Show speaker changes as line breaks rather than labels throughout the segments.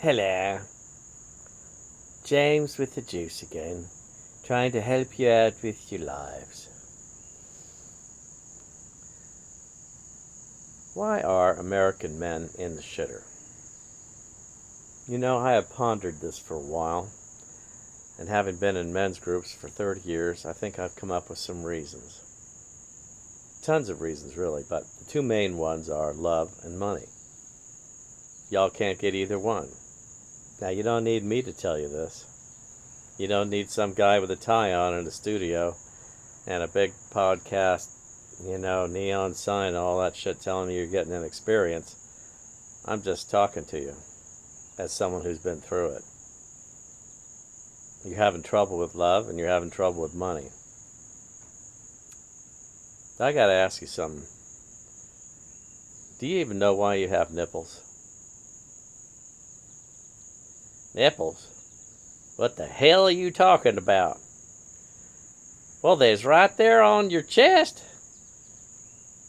Hello, James with the juice again, trying to help you out with your lives. Why are American men in the shitter? You know, I have pondered this for a while, and having been in men's groups for 30 years, I think I've come up with some reasons. Tons of reasons, really, but the two main ones are love and money. Y'all can't get either one. Now, you don't need me to tell you this. You don't need some guy with a tie on in the studio and a big podcast, neon sign and all that shit telling you you're getting an experience. I'm just talking to you as someone who's been through it. You're having trouble with love and you're having trouble with money. I gotta ask you something. Do you even know why you have nipples? Nipples? What the hell are you talking about? Well, there's right there on your chest.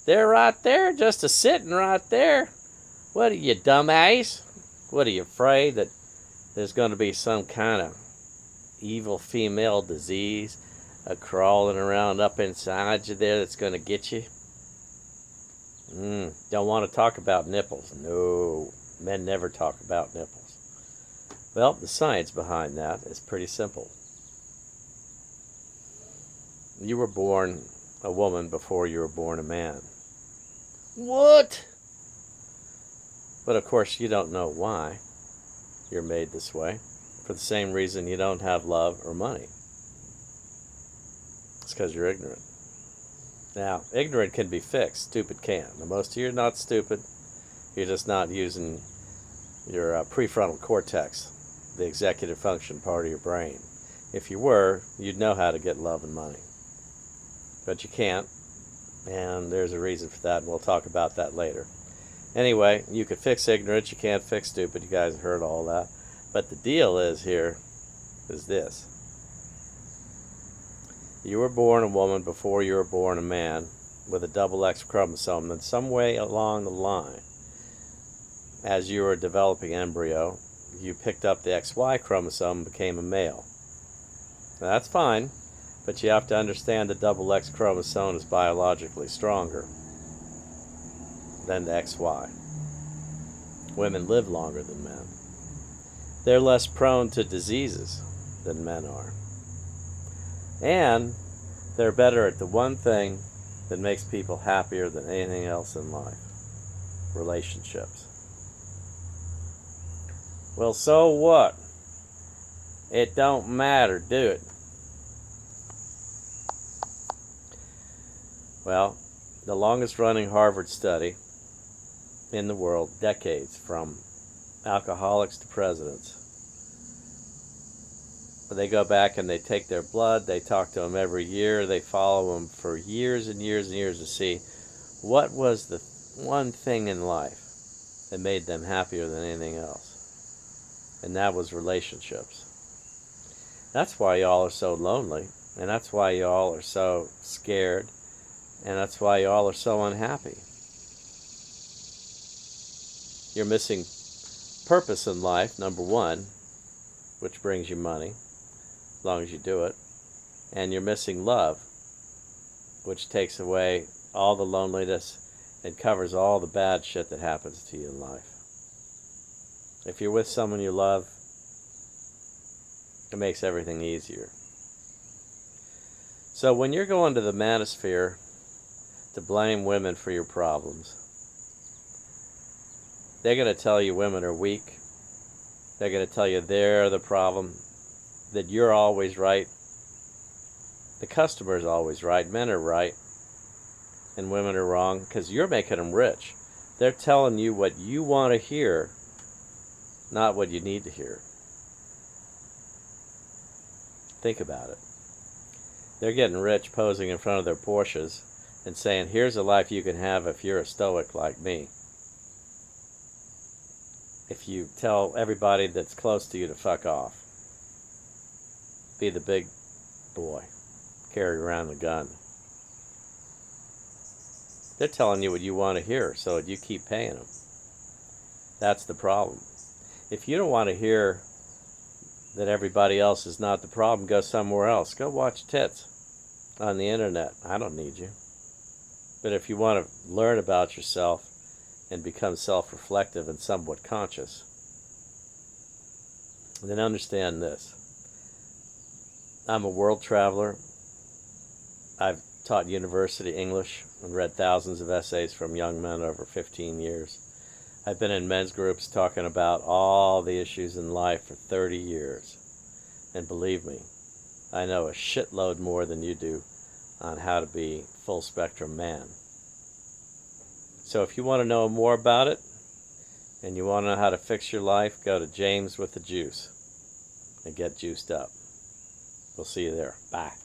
They're right there, just a-sitting right there. What are you, dumbass? What, are you afraid that there's going to be some kind of evil female disease crawling around up inside you there that's going to get you? Don't want to talk about nipples. No, men never talk about nipples. Well, the science behind that is pretty simple. You were born a woman before you were born a man. What? But of course you don't know why you're made this way. For the same reason you don't have love or money. It's because you're ignorant. Now, ignorant can be fixed. Stupid can't. Now, most of you are not stupid. You're just not using your prefrontal cortex, the executive function part of your brain. If you were, you'd know how to get love and money. But you can't, and there's a reason for that, and we'll talk about that later. Anyway, you could fix ignorance, you can't fix stupid. You guys have heard all that. But the deal is this. You were born a woman before you were born a man with a double X chromosome, and some way along the line, as you were a developing embryo, you picked up the XY chromosome and became a male. Now, that's fine, but you have to understand the double X chromosome is biologically stronger than the XY. Women live longer than men. They're less prone to diseases than men are. And they're better at the one thing that makes people happier than anything else in life: relationships. Well, so what? It don't matter, do it? Well, the longest running Harvard study in the world, decades, from alcoholics to presidents. They go back and they take their blood, they talk to them every year, they follow them for years and years and years to see what was the one thing in life that made them happier than anything else. And that was relationships. That's why y'all are so lonely, and that's why y'all are so scared, and that's why y'all are so unhappy. You're missing purpose in life, number one, which brings you money, as long as you do it. And you're missing love, which takes away all the loneliness and covers all the bad shit that happens to you in life. If you're with someone you love, it makes everything easier. So when you're going to the manosphere to blame women for your problems, they're going to tell you women are weak. They're going to tell you they're the problem, that you're always right. The customer's always right. Men are right, and women are wrong because you're making them rich. They're telling you what you want to hear, not what you need to hear. Think about it. They're getting rich posing in front of their Porsches and saying, here's a life you can have if you're a stoic like me. If you tell everybody that's close to you to fuck off. Be the big boy. Carry around the gun. They're telling you what you want to hear, so you keep paying them. That's the problem. If you don't want to hear that everybody else is not the problem, go somewhere else. Go watch tits on the internet. I don't need you. But if you want to learn about yourself and become self-reflective and somewhat conscious, then understand this. I'm a world traveler. I've taught university English and read thousands of essays from young men over 15 years. I've been in men's groups talking about all the issues in life for 30 years. And believe me, I know a shitload more than you do on how to be full spectrum man. So if you want to know more about it and you want to know how to fix your life, go to James with the Juice and get juiced up. We'll see you there. Bye.